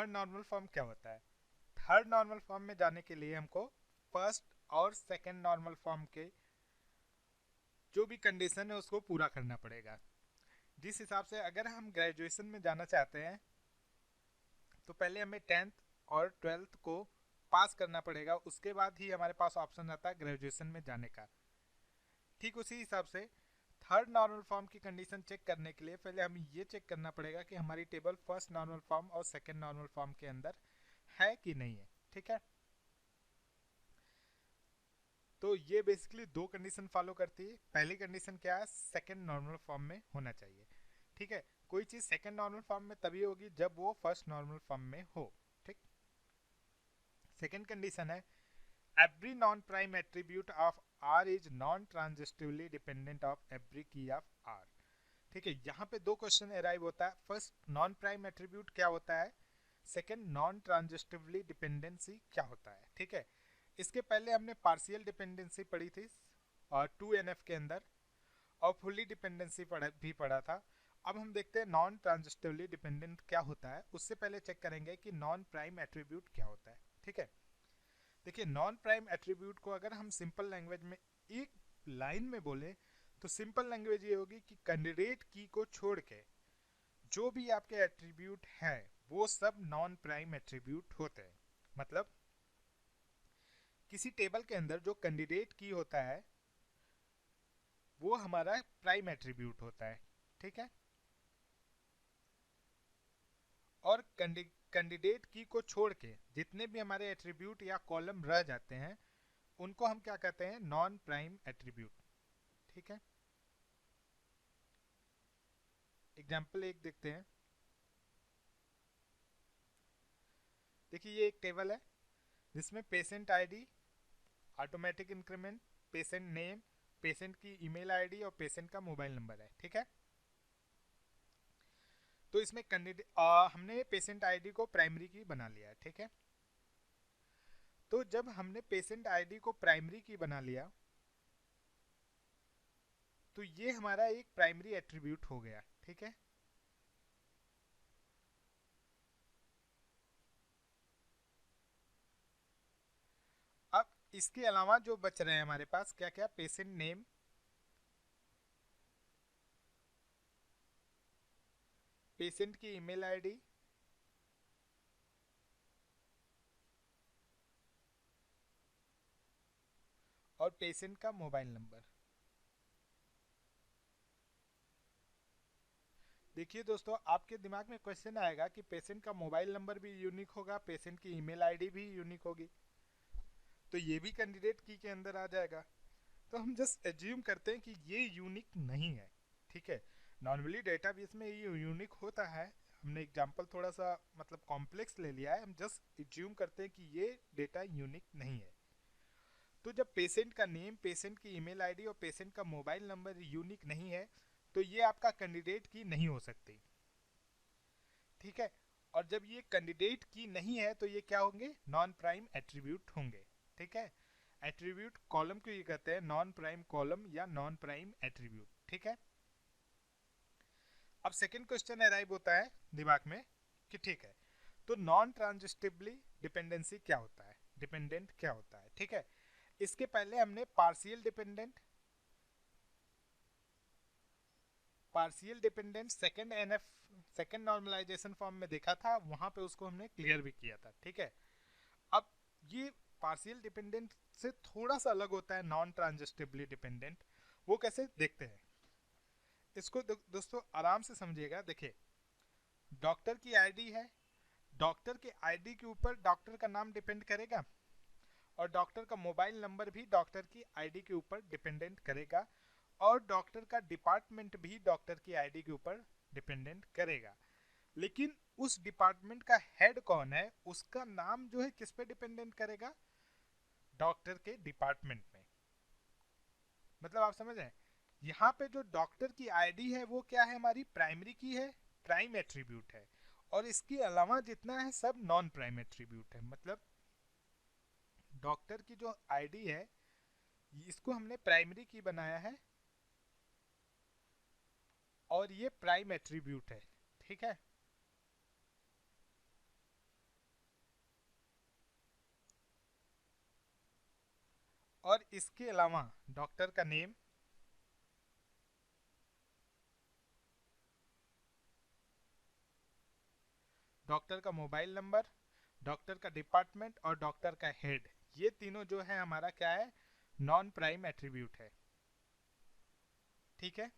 Third normal form क्या होता है। थर्ड नॉर्मल फॉर्म में जाने के लिए हमको फर्स्ट और सेकंड नॉर्मल फॉर्म के जो भी कंडीशन है उसको पूरा करना पड़ेगा। जिस हिसाब से अगर हम ग्रेजुएशन में जाना चाहते हैं तो पहले हमें 10th और 12th को पास करना पड़ेगा, उसके बाद ही हमारे पास ऑप्शन आता है ग्रेजुएशन में जाने का। ठीक उसी हिसाब से थर्ड नॉर्मल फॉर्म की कंडीशन चेक करने के लिए पहले हमें ये चेक करना पड़ेगा कि हमारी टेबल फर्स्ट नॉर्मल फॉर्म और सेकंड नॉर्मल फॉर्म के अंदर है कि नहीं है। ठीक है, तो ये बेसिकली दो कंडीशन फॉलो करती है। पहली कंडीशन क्या है, सेकंड नॉर्मल फॉर्म में होना चाहिए। ठीक है, कोई चीज सेकंड नॉर्मल फॉर्म में तभी होगी जब वो फर्स्ट नॉर्मल फॉर्म में हो। ठीक, सेकंड कंडीशन है every non-prime attribute of R is non-transitively dependent of every key of R। ठीक है, यहाँ पे दो क्वेश्चन अराइव होता है। फर्स्ट, नॉन प्राइम एट्रीब्यूट क्या होता है, सेकंड, नॉन ट्रांजिस्टिवली डिपेंडेंसी क्या होता है। ठीक है, इसके पहले हमने पार्शियल डिपेंडेंसी पढ़ी थी और 2NF के अंदर, और फुल्ली डिपेंडेंसी भी पढ़ा था। अब हम देखते हैं नॉन ट्रांजिस्टिवली डिपेंडेंट क्या होता है। उससे पहले चेक करेंगे कि नॉन प्राइम एट्रीब्यूट क्या होता है। ठीक है, देखिए नॉन प्राइम एट्रीब्यूट को अगर हम सिंपल लैंग्वेज में एक लाइन में बोले तो सिंपल लैंग्वेज ये होगी कि कैंडिडेट की को छोड़ के जो भी आपके एट्रीब्यूट हैं वो सब नॉन प्राइम एट्रीब्यूट होते हैं। मतलब किसी टेबल के अंदर जो कैंडिडेट की होता है वो हमारा प्राइम एट्रीब्यूट होता है। ठीक है, और कैंडिडेट की को छोड़ के जितने भी हमारे एट्रीब्यूट या कॉलम रह जाते हैं उनको हम क्या कहते हैं, नॉन प्राइम एट्रीब्यूट। ठीक है, एग्जाम्पल एक देखते हैं। देखिए ये एक टेबल है जिसमें patient ID, automatic increment, patient name, patient की ईमेल आईडी और पेशेंट का मोबाइल नंबर है। ठीक है, तो इसमें हमने पेशेंट आईडी को प्राइमरी की बना लिया है। ठीक है, तो जब हमने पेशेंट आईडी को प्राइमरी की बना लिया तो ये हमारा एक प्राइमरी एट्रीब्यूट हो गया। ठीक है, अब इसके अलावा जो बच रहे हैं हमारे पास क्या क्या, पेशेंट नेम, पेशेंट की ईमेल आईडी, और पेशेंट का मोबाइल नंबर। देखिए दोस्तों, आपके दिमाग में क्वेश्चन आएगा कि पेशेंट का मोबाइल नंबर भी यूनिक होगा, पेशेंट की ईमेल आईडी भी यूनिक होगी, तो ये भी कैंडिडेट की के अंदर आ जाएगा। तो हम जस्ट एज्यूम करते हैं कि ये यूनिक नहीं है। ठीक है, नॉर्मली डेटाबेस में ये यूनिक होता है। हमने एग्जांपल थोड़ा सा मतलब कॉम्प्लेक्स ले लिया है, हम जस्ट एज्यूम करते हैं कि ये डेटा यूनिक नहीं है। तो जब पेशेंट का नेम, पेशेंट की ईमेल आईडी और पेशेंट का मोबाइल नंबर यूनिक नहीं है तो ये आपका कैंडिडेट की नहीं हो सकती। ठीक है, और जब ये कैंडिडेट की नहीं है तो ये क्या होंगे, नॉन प्राइम एट्रीब्यूट होंगे। ठीक है, एट्रीब्यूट कॉलम को ये कहते हैं नॉन प्राइम कॉलम या नॉन प्राइम एट्रीब्यूट। ठीक है, अब सेकंड क्वेश्चन अराइव होता है दिमाग में कि ठीक है, तो नॉन ट्रांजिस्टिवली डिपेंडेंसी क्या होता है, डिपेंडेंट क्या होता है। ठीक है, इसके पहले हमने partial dependent, partial dependent second NF, second normalization form में देखा था, वहां पे उसको हमने क्लियर भी किया था। ठीक है, अब ये पार्शियल डिपेंडेंट से थोड़ा सा अलग होता है नॉन ट्रांजिस्टिवली डिपेंडेंट। वो कैसे देखते हैं इसको, दोस्तों आराम से समझिएगा। देखिए डॉक्टर की आईडी है, डॉक्टर के आईडी के ऊपर डॉक्टर का नाम डिपेंड करेगा और डॉक्टर का मोबाइल नंबर भी डॉक्टर की आईडी के ऊपर डिपेंडेंट करेगा और डॉक्टर का डिपार्टमेंट भी डॉक्टर की आईडी के ऊपर डिपेंडेंट करेगा। लेकिन उस डिपार्टमेंट का हेड कौन है उसका नाम जो है किस पे डिपेंडेंट करेगा, डॉक्टर के डिपार्टमेंट में। मतलब आप समझ रहे हैं, यहाँ पे जो डॉक्टर की आईडी है वो क्या है, हमारी प्राइमरी की है, प्राइम एट्रीब्यूट है, और इसके अलावा जितना है सब नॉन प्राइम एट्रीब्यूट है। मतलब डॉक्टर की जो आईडी है इसको हमने प्राइमरी की बनाया है और ये प्राइम एट्रीब्यूट है। ठीक है, और इसके अलावा डॉक्टर का नेम, डॉक्टर का मोबाइल नंबर, डॉक्टर का डिपार्टमेंट और डॉक्टर का हेड, ये तीनों जो है हमारा क्या है, नॉन प्राइम एट्रीब्यूट है। ठीक है,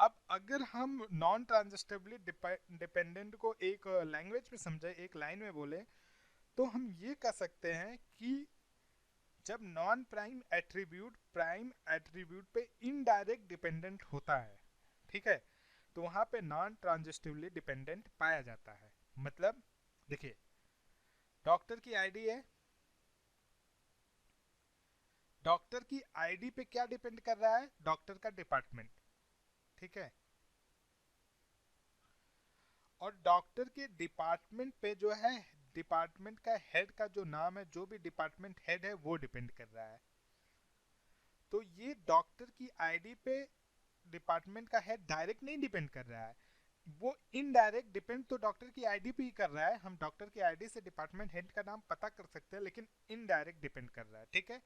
अब अगर हम नॉन ट्रांजिस्टिवली डिपेंडेंट को एक लैंग्वेज में समझे, एक लाइन में बोले, तो हम ये कह सकते हैं कि जब नॉन प्राइम एट्रीब्यूट पे इनडायरेक्ट डिपेंडेंट होता है, ठीक है, तो वहां पे नॉन ट्रांजिस्टिवली डिपेंडेंट पाया जाता है। मतलब देखिए, डॉक्टर की आईडी है, डॉक्टर की आईडी पे क्या डिपेंड कर रहा है, डॉक्टर का डिपार्टमेंट। ठीक है, और डॉक्टर के डिपार्टमेंट पे जो है, डिपार्टमेंट का हेड का जो नाम है, जो भी डिपार्टमेंट हेड है वो डिपेंड कर रहा है। तो ये डॉक्टर की आईडी पे डिपार्टमेंट का हेड डायरेक्ट नहीं डिपेंड कर रहा है, वो इनडायरेक्ट डिपेंड तो डॉक्टर की आईडी पे ही कर रहा है। हम डॉक्टर की आईडी से डिपार्टमेंट हेड का नाम पता कर सकते हैं, लेकिन इनडायरेक्ट डिपेंड कर रहा है। ठीक है,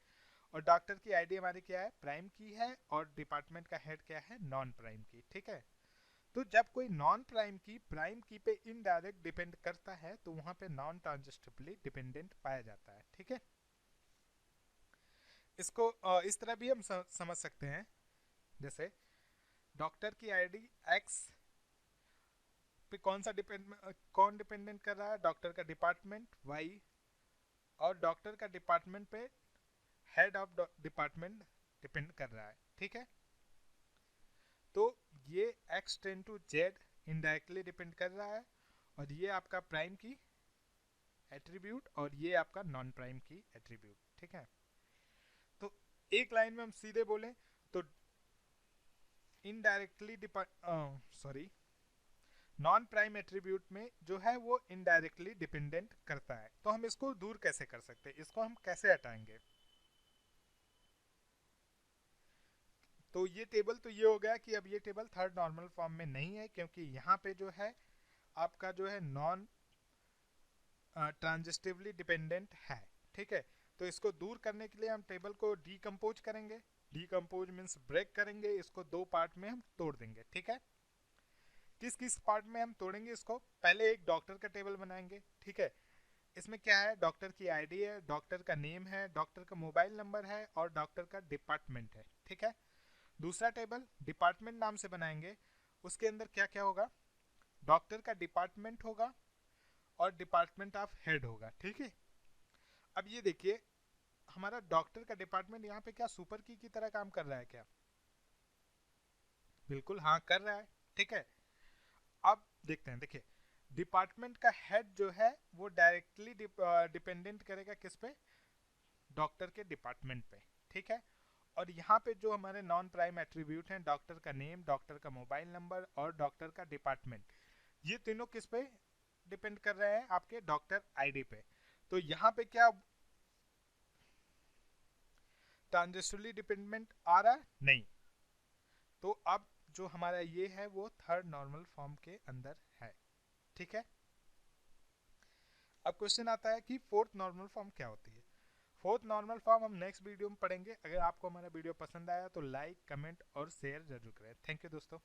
और डॉक्टर की आईडी हमारी क्या है, प्राइम की है, और डिपार्टमेंट का हेड क्या है, नॉन प्राइम की। ठीक है, तो जब कोई नॉन प्राइम की प्राइम की पे इनडायरेक्ट डिपेंड करता है, तो वहां पे नॉन ट्रांजिस्टिवली डिपेंडेंट पाया जाता है। ठीक है, इसको इस तरह भी हम समझ सकते हैं, जैसे डॉक्टर की आईडी एक्स पे कौन डिपेंडेंट कर रहा है, डॉक्टर का डिपार्टमेंट वाई, और डॉक्टर का डिपार्टमेंट पे हेड ऑफ डिपार्टमेंट डिपेंड कर रहा है। ठीक है, तो ये X ten to Z indirectly depend कर रहा है, और ये आपका प्राइम की एट्रीब्यूट, और ये आपका नॉन प्राइम की एट्रीब्यूट। ठीक है, तो एक लाइन में हम सीधे बोलें तो indirectly sorry, non prime attribute में जो है वो इनडायरेक्टली डिपेंडेंट करता है। तो हम इसको दूर कैसे कर सकते हैं, इसको हम कैसे हटाएंगे? तो ये टेबल तो ये हो गया कि अब ये टेबल थर्ड नॉर्मल फॉर्म में नहीं है, क्योंकि यहाँ पे जो है आपका जो है नॉन ट्रांजिस्टिवली डिपेंडेंट है। ठीक है, तो इसको दूर करने के लिए हम टेबल को डीकम्पोज करेंगे। डीकम्पोज मीन्स ब्रेक करेंगे, इसको दो पार्ट में हम तोड़ देंगे। ठीक है, किस किस पार्ट में हम तोड़ेंगे इसको, पहले एक डॉक्टर का टेबल बनाएंगे। ठीक है, इसमें क्या है, डॉक्टर की आईडी है, डॉक्टर का नेम है, डॉक्टर का मोबाइल नंबर है, और डॉक्टर का डिपार्टमेंट है। ठीक है, दूसरा टेबल डिपार्टमेंट नाम से बनाएंगे, उसके अंदर क्या क्या होगा, डॉक्टर का डिपार्टमेंट होगा और डिपार्टमेंट ऑफ हेड होगा। ठीक है, अब ये देखिए, हमारा डॉक्टर का डिपार्टमेंट यहाँ पे क्या सुपर की तरह काम कर रहा है क्या? बिल्कुल हाँ, कर रहा है। ठीक है, अब देखते हैं, देखिए डिपार्टमेंट का हेड जो है वो डायरेक्टली डिपेंडेंट करेगा किस पे, डॉक्टर के डिपार्टमेंट पे। ठीक है, और यहाँ पे जो हमारे नॉन प्राइम एट्रीब्यूट हैं, डॉक्टर का नेम, डॉक्टर का मोबाइल नंबर और डॉक्टर का डिपार्टमेंट, ये तीनों किस पे डिपेंड कर रहे हैं, आपके डॉक्टर आईडी पे। तो यहाँ पे क्या ट्रांजिस्टरली डिपेंडेंट आ रहा है? नहीं। तो अब जो हमारा ये है वो थर्ड नॉर्मल फॉर्म के अंदर है। ठीक है, अब क्वेश्चन आता है कि फोर्थ नॉर्मल फॉर्म क्या होती है। फोर्थ नॉर्मल फॉर्म हम नेक्स्ट वीडियो में पढ़ेंगे। अगर आपको हमारा वीडियो पसंद आया तो लाइक, कमेंट और शेयर जरूर करें। थैंक यू दोस्तों।